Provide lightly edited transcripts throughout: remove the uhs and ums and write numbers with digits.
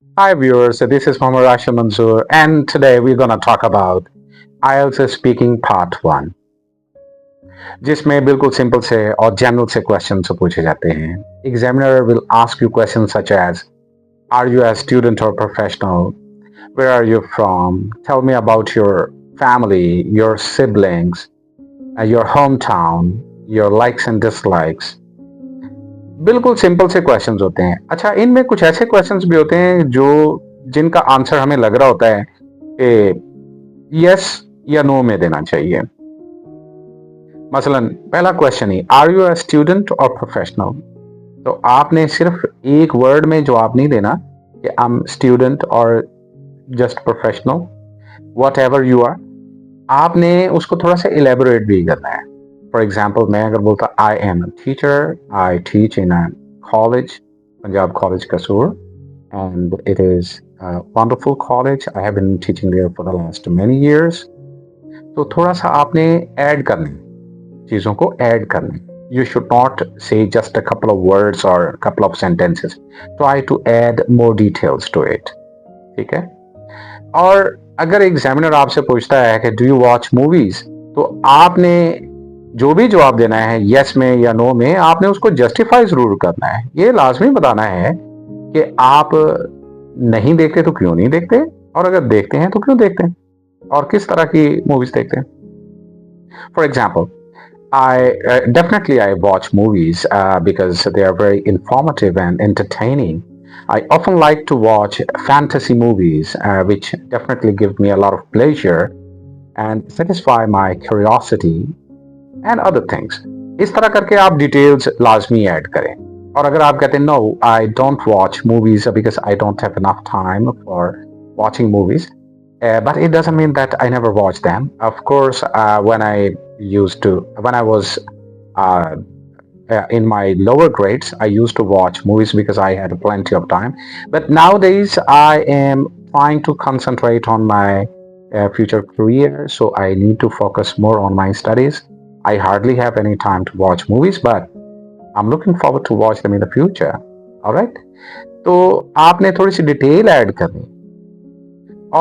Hi viewers, this is Mohammad Rashid Manzoor and today we're gonna talk about IELTS speaking part 1 जिसमें बिल्कुल simple से और general से question से पूछे जाते हैं. Examiner will ask you questions such as Are you a student or professional? Where are you from? Tell me about your family, your siblings, your hometown, your likes and dislikes. बिल्कुल simple से questions होते हैं. अच्छा, इनमें कुछ ऐसे questions भी होते हैं जो जिनका आंसर हमें लग रहा होता है कि यस या नो में देना चाहिए. मसलन पहला क्वेश्चन ही are you a student or professional. तो आपने सिर्फ एक वर्ड में जवाब नहीं देना कि I am student or just professional, whatever you are. आपने उसको थोड़ा सा इलेबोरेट भी करना है. फॉर एग्जाम्पल, मैं अगर बोलता I am a teacher, I teach in a college, Punjab college Kasur, and it is a wonderful college. I have been teaching there for the last many years. तो थोड़ा सा आपने ऐड करने, चीज़ों को ऐड करने. You should not say just a couple of words or a couple of sentences. Try to add more details to it. ठीक है. और अगर एग्जामिनर आपसे पूछता है कि डू यू वॉच मूवीज, तो आपने जो भी जवाब देना है यस में या नो में, आपने उसको जस्टिफाई जरूर करना है. ये लाजमी बताना है कि आप नहीं देखते तो क्यों नहीं देखते, और अगर देखते हैं तो क्यों देखते हैं, और किस तरह की मूवीज देखते हैं. For example, I watch movies because they are very informative and entertaining. I often like to watch fantasy movies, which definitely give me a lot of pleasure and satisfy my curiosity and other things. इस तरह करके आप details लाजमी add करें. और अगर आप कहते हैं no I don't watch movies because I don't have enough time for watching movies, but it doesn't mean that I never watched them. Of course, when I was uh, in my lower grades, I used to watch movies because I had plenty of time. But nowadays, I am trying to concentrate on my future career, so I need to focus more on my studies. I hardly have any time to watch movies, but I'm looking forward to watch them in the future. All right? तो आपने थोड़ी सी detail add करनी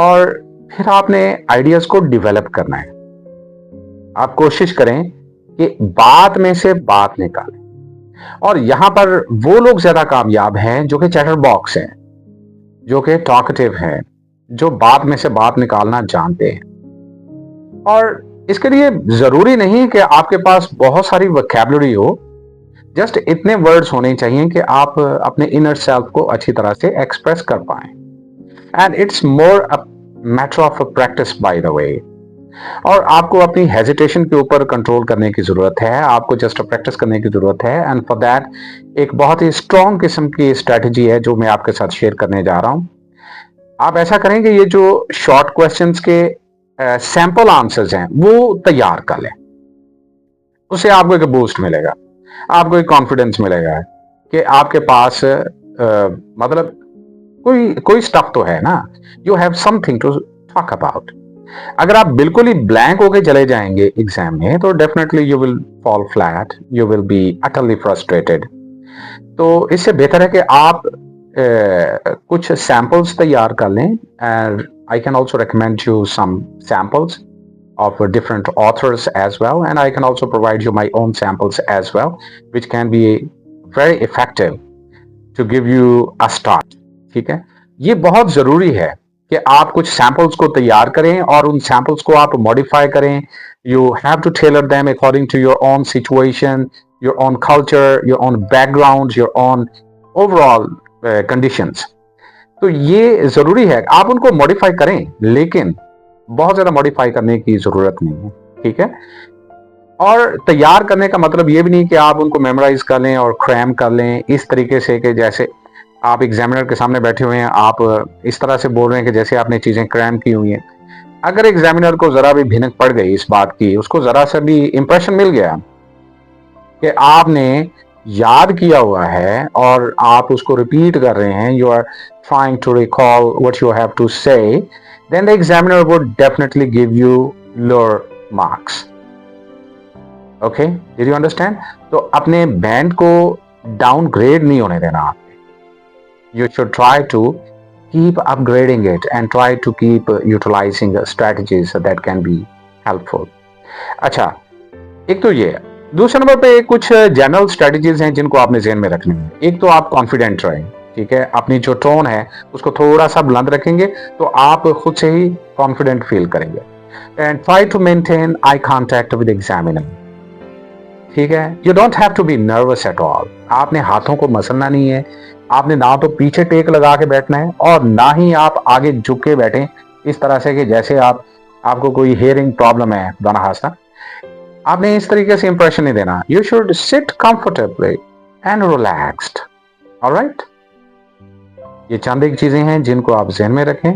और फिर आपने ideas को develop करना है. आप कोशिश करें कि बात में से बात निकालें. और यहां पर वो लोग ज्यादा कामयाब हैं जो कि चैटर बॉक्स हैं, जो कि टॉकेटिव हैं, जो बात में से बात निकालना जानते हैं. और इसके लिए जरूरी नहीं कि आपके पास बहुत सारी वोकैबुलरी हो. जस्ट इतने वर्ड्स होने चाहिए कि आप अपने इनर सेल्फ को अच्छी तरह से एक्सप्रेस कर पाएं. And it's more a matter of practice by the way. और आपको अपनी हेजिटेशन के ऊपर कंट्रोल करने की जरूरत है. आपको जस्ट प्रैक्टिस करने की जरूरत है. एंड फॉर दैट एक बहुत ही स्ट्रॉन्ग किस्म की स्ट्रेटजी है जो मैं आपके साथ शेयर करने जा रहा हूं. आप ऐसा करें कि ये जो शॉर्ट क्वेश्चंस के सैंपल आंसर्स हैं वो तैयार कर लें. उससे आपको एक बूस्ट मिलेगा, आपको एक कॉन्फिडेंस मिलेगा कि आपके पास मतलब कोई कोई स्टफ तो है ना. You have something to talk about. अगर आप बिल्कुल ही ब्लैंक होके चले जाएंगे एग्जाम में तो definitely you will fall flat, you will be utterly frustrated. तो इससे बेहतर है कि आप कुछ सैंपल्स तैयार कर लें. And I can also recommend you some samples of different authors as well, and I can also provide you my own samples as well, which can be very effective to give you a start. ठीक है. ये बहुत जरूरी है कि आप कुछ samples को तैयार करें और उन सैंपल्स को आप मॉडिफाई करें. You have to tailor them according to your own situation, your own culture, your own background, your own overall conditions. तो ये जरूरी है आप उनको मॉडिफाई करें, लेकिन बहुत ज्यादा मॉडिफाई करने की जरूरत नहीं है. ठीक है. और तैयार करने का मतलब ये भी नहीं कि आप उनको मेमोराइज कर लें और क्रैम कर लें इस तरीके से कि जैसे आप एग्जामिनर के सामने बैठे हुए हैं, आप इस तरह से बोल रहे हैं कि जैसे आपने चीजें क्रैम की हुई हैं. अगर एग्जामिनर को जरा भी भिनक पड़ गई इस बात की, उसको जरा सा भी इंप्रेशन मिल गया कि आपने याद किया हुआ है और आप उसको रिपीट कर रहे हैं, you are trying to recall what you have to say, then the examiner would definitely give you lower marks. Okay, did you understand? तो अपने बैंड को डाउनग्रेड नहीं होने देना आपने. You should try to keep upgrading it and try to keep utilizing strategies that can be helpful. अच्छा, एक तो ये दूसरे नंबर पे कुछ जनरल स्ट्रेटजीज हैं जिनको आपने ज़हन में रखनी है। एक तो आप कॉन्फिडेंट रहें, ठीक है? अपनी जो टोन है उसको थोड़ा सा बुलंद रखेंगे तो आप खुद से ही कॉन्फिडेंट फील करेंगे। And try to maintain eye contact with examiner, ठीक है? You don't have to be nervous at all. आपने हाथों को मसलना नहीं है, आपने ना तो पीछे टेक लगा के बैठना है और ना ही आप आगे झुक के बैठें इस तरह से कि जैसे आपको कोई हियरिंग प्रॉब्लम है दाना हासा। आपने इस तरीके से इंप्रेशन नहीं देना। You should seat comfortably and relaxed. Alright, ये चंद एक चीजें हैं जिनको आप जहन में रखें।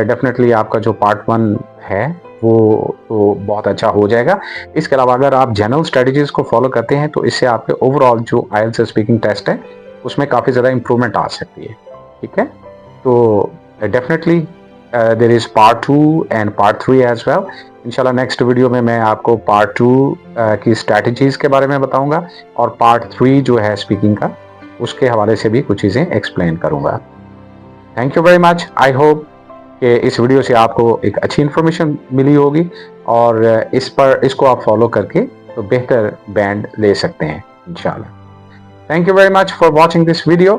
डेफिनेटली आपका जो पार्ट 1 है वो तो बहुत अच्छा हो जाएगा। इसके अलावा अगर आप जनरल स्ट्रेटजीज को फॉलो करते हैं तो इससे आपके ओवरऑल जो IELTS स्पीकिंग टेस्ट है उसमें काफ़ी ज़्यादा इंप्रूवमेंट आ सकती है, ठीक है? तो definitely there is part 2 and part 3 as well. इंशाल्लाह नेक्स्ट वीडियो में मैं आपको पार्ट 2 की स्ट्रेटजीज के बारे में बताऊंगा और पार्ट 3 जो है स्पीकिंग का उसके हवाले से भी कुछ चीज़ें एक्सप्लेन करूंगा। Thank you very much. I hope कि इस वीडियो से आपको एक अच्छी इन्फॉर्मेशन मिली होगी और इसको आप फॉलो करके तो बेहतर बैंड ले सकते हैं इंशाल्लाह। Thank you very much for watching this video.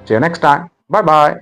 See you next time. Bye bye.